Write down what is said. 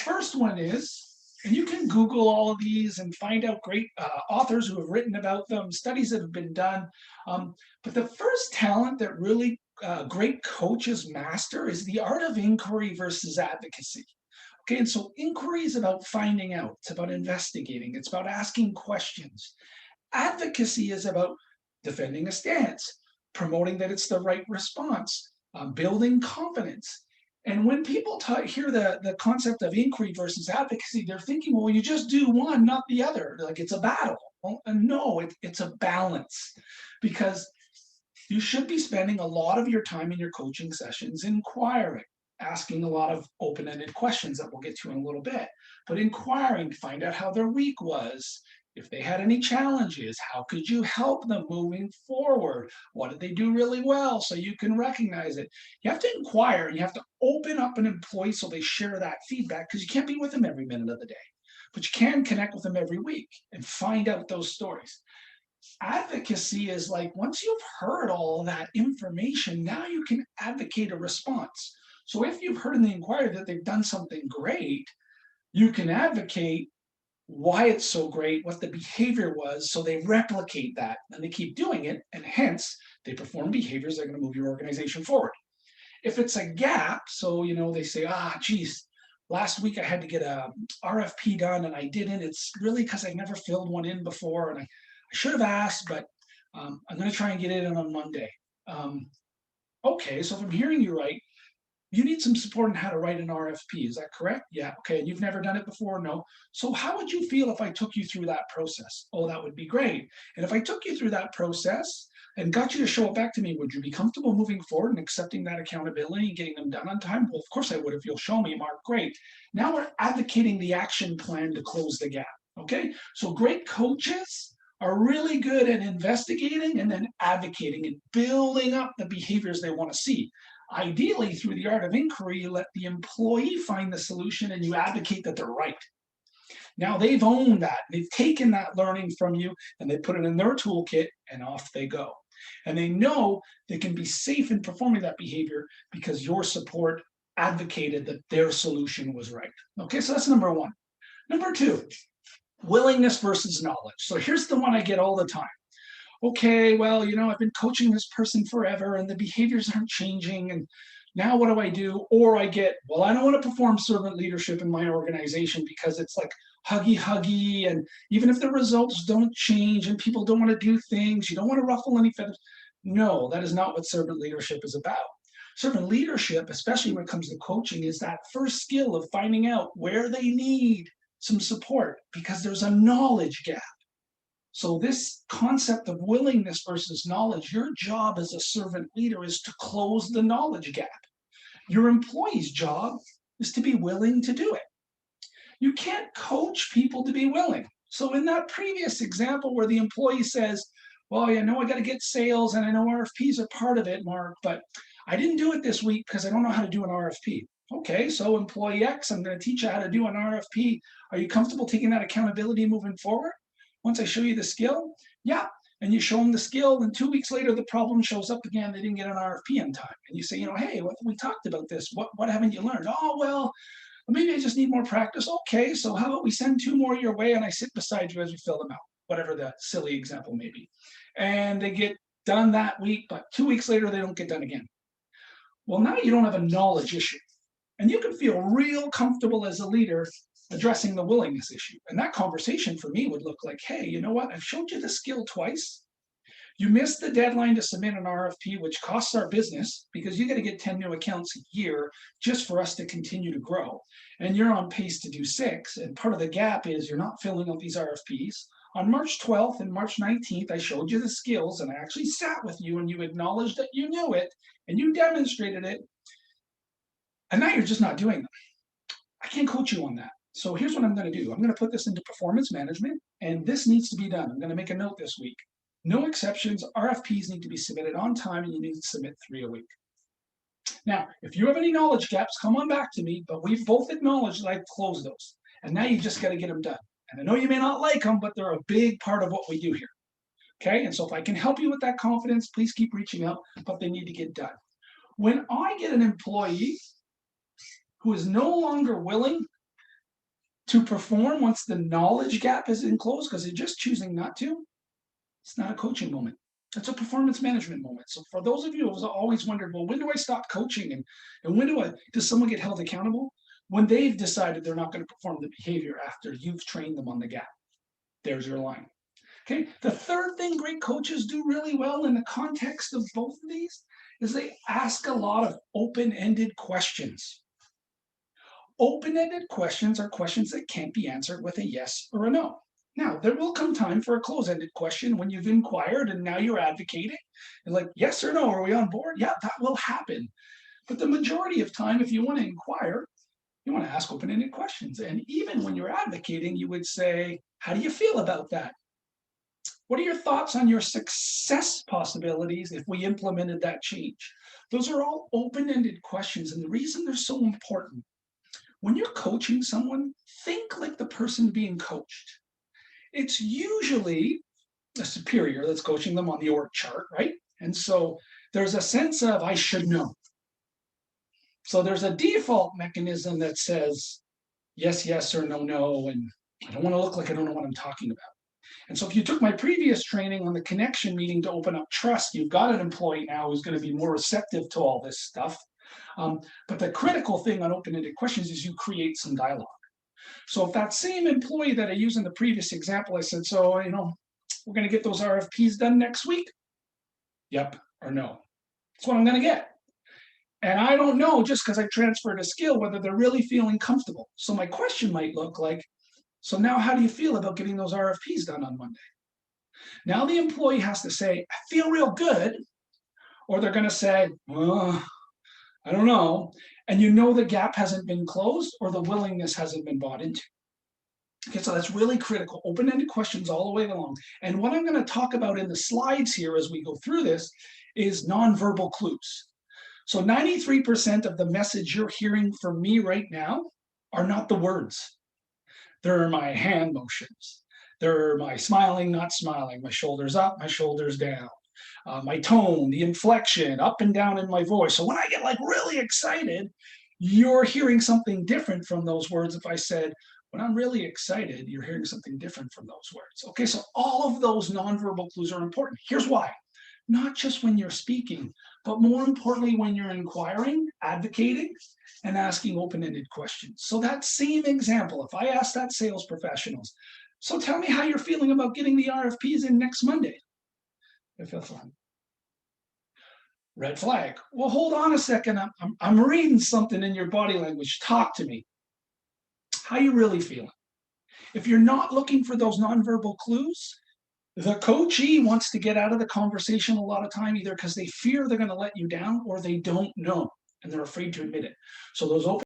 First one is, and you can Google all of these and find out great authors who have written about them, studies that have been done. Um, but the first talent that really great coaches master is the art of inquiry versus advocacy. Okay, and so inquiry is about finding out, it's about investigating, it's about asking questions. Advocacy is about defending a stance, promoting that it's the right response, building confidence. And when people hear the concept of inquiry versus advocacy, they're thinking, well, you just do one, not the other. Like it's a battle. Well, no, it's a balance because you should be spending a lot of your time in your coaching sessions inquiring, asking a lot of open ended questions that we'll get to in a little bit, but inquiring to find out how their week was. If they had any challenges, how could you help them moving forward? What did they do really well so you can recognize it? You have to inquire and you have to open up an employee so they share that feedback because you can't be with them every minute of the day. But you can connect with them every week and find out those stories. Advocacy is like once you've heard all that information, now you can advocate a response. So if you've heard in the inquiry that they've done something great, you can advocate why it's so great, what the behavior was, so they replicate that and they keep doing it, and hence they perform behaviors that are going to move your organization forward. If it's a gap, so they say, geez, last week I had to get a RFP done and I didn't. It's really because I never filled one in before, and I should have asked, but I'm going to try and get it in on Monday. Um, okay, so if I'm hearing you right, you need some support on how to write an RFP. Is that correct? Yeah. Okay. And you've never done it before? No. So how would you feel if I took you through that process? Oh, that would be great. And if I took you through that process and got you to show it back to me, would you be comfortable moving forward and accepting that accountability and getting them done on time? Well, of course I would if you'll show me, Mark. Great. Now we're advocating the action plan to close the gap. Okay. So great coaches are really good at investigating and then advocating and building up the behaviors they want to see. Ideally, through the art of inquiry, you let the employee find the solution and you advocate that they're right. Now they've owned that. They've taken that learning from you and they put it in their toolkit and off they go. And they know they can be safe in performing that behavior because your support advocated that their solution was right. Okay, so that's number one. Number two, willingness versus knowledge. So here's the one I get all the time. Okay, well, I've been coaching this person forever and the behaviors aren't changing. And now what do I do? Or I get, well, I don't want to perform servant leadership in my organization because it's like huggy huggy. And even if the results don't change and people don't want to do things, you don't want to ruffle any feathers. No, that is not what servant leadership is about. Servant leadership, especially when it comes to coaching, is that first skill of finding out where they need some support because there's a knowledge gap. So this concept of willingness versus knowledge, your job as a servant leader is to close the knowledge gap. Your employee's job is to be willing to do it. You can't coach people to be willing. So in that previous example where the employee says, well, I know I got to get sales and I know RFPs are part of it, Mark, but I didn't do it this week because I don't know how to do an RFP. Okay, so employee X, I'm going to teach you how to do an RFP. Are you comfortable taking that accountability moving forward? Once I show you the skill, yeah. And you show them the skill, and 2 weeks later, the problem shows up again. They didn't get an RFP in time. And you say, hey, we talked about this. What haven't you learned? Oh, well, maybe I just need more practice. Okay, so how about we send two more your way and I sit beside you as we fill them out, whatever the silly example may be. And they get done that week, but 2 weeks later, they don't get done again. Well, now you don't have a knowledge issue. And you can feel real comfortable as a leader addressing the willingness issue. And that conversation for me would look like, hey, you know what? I've showed you the skill twice. You missed the deadline to submit an RFP, which costs our business because you got to get 10 new accounts a year just for us to continue to grow. And you're on pace to do six. And part of the gap is you're not filling out these RFPs. On March 12th and March 19th, I showed you the skills and I actually sat with you and you acknowledged that you knew it and you demonstrated it. And now you're just not doing them. I can't coach you on that. So here's what I'm going to do. I'm going to put this into performance management, and this needs to be done. I'm going to make a note this week. No exceptions. RFPs need to be submitted on time, and you need to submit 3 a week. Now, if you have any knowledge gaps, come on back to me, but we've both acknowledged that I've closed those. And now you just got to get them done. And I know you may not like them, but they're a big part of what we do here. Okay, and so if I can help you with that confidence, please keep reaching out, but they need to get done. When I get an employee who is no longer willing, to perform once the knowledge gap is enclosed because they're just choosing not to, it's not a coaching moment. It's a performance management moment. So for those of you who've always wondered, well, when do I stop coaching and when does someone get held accountable? When they've decided they're not going to perform the behavior after you've trained them on the gap. There's your line. Okay. The third thing great coaches do really well in the context of both of these is they ask a lot of open-ended questions. Open-ended questions are questions that can't be answered with a yes or a no. Now, there will come time for a close-ended question when you've inquired and now you're advocating. And like, yes or no, are we on board? Yeah, that will happen. But the majority of time, if you want to inquire, you want to ask open-ended questions. And even when you're advocating, you would say, how do you feel about that? What are your thoughts on your success possibilities if we implemented that change? Those are all open-ended questions. And the reason they're so important, when you're coaching someone, think like the person being coached. It's usually a superior that's coaching them on the org chart, right? And so there's a sense of, I should know. So there's a default mechanism that says, yes, yes, or no, no. And I don't want to look like I don't know what I'm talking about. And so if you took my previous training on the connection meeting to open up trust, you've got an employee now who's going to be more receptive to all this stuff. But the critical thing on open-ended questions is you create some dialogue. So if that same employee that I used in the previous example, I said, so, we're going to get those RFPs done next week? Yep or no. That's what I'm going to get. And I don't know, just because I transferred a skill, whether they're really feeling comfortable. So my question might look like, so now how do you feel about getting those RFPs done on Monday? Now the employee has to say, I feel real good, or they're going to say, well, I don't know. And the gap hasn't been closed or the willingness hasn't been bought into. Okay, so that's really critical. Open-ended questions all the way along. And what I'm going to talk about in the slides here as we go through this is nonverbal clues. So 93% of the message you're hearing from me right now are not the words. They're my hand motions. They're my smiling, not smiling, my shoulders up, my shoulders down, my tone, the inflection, up and down in my voice. So when I get like really excited, you're hearing something different from those words. If I said, when I'm really excited, you're hearing something different from those words. Okay, so all of those nonverbal clues are important. Here's why. Not just when you're speaking, but more importantly, when you're inquiring, advocating, and asking open-ended questions. So that same example, if I ask that sales professionals, so tell me how you're feeling about getting the RFPs in next Monday. I feel fine. Red flag. Well, hold on a second. I'm reading something in your body language. Talk to me. How you really feeling? If you're not looking for those nonverbal clues, the coachee wants to get out of the conversation a lot of time, either because they fear they're going to let you down or they don't know and they're afraid to admit it. So those open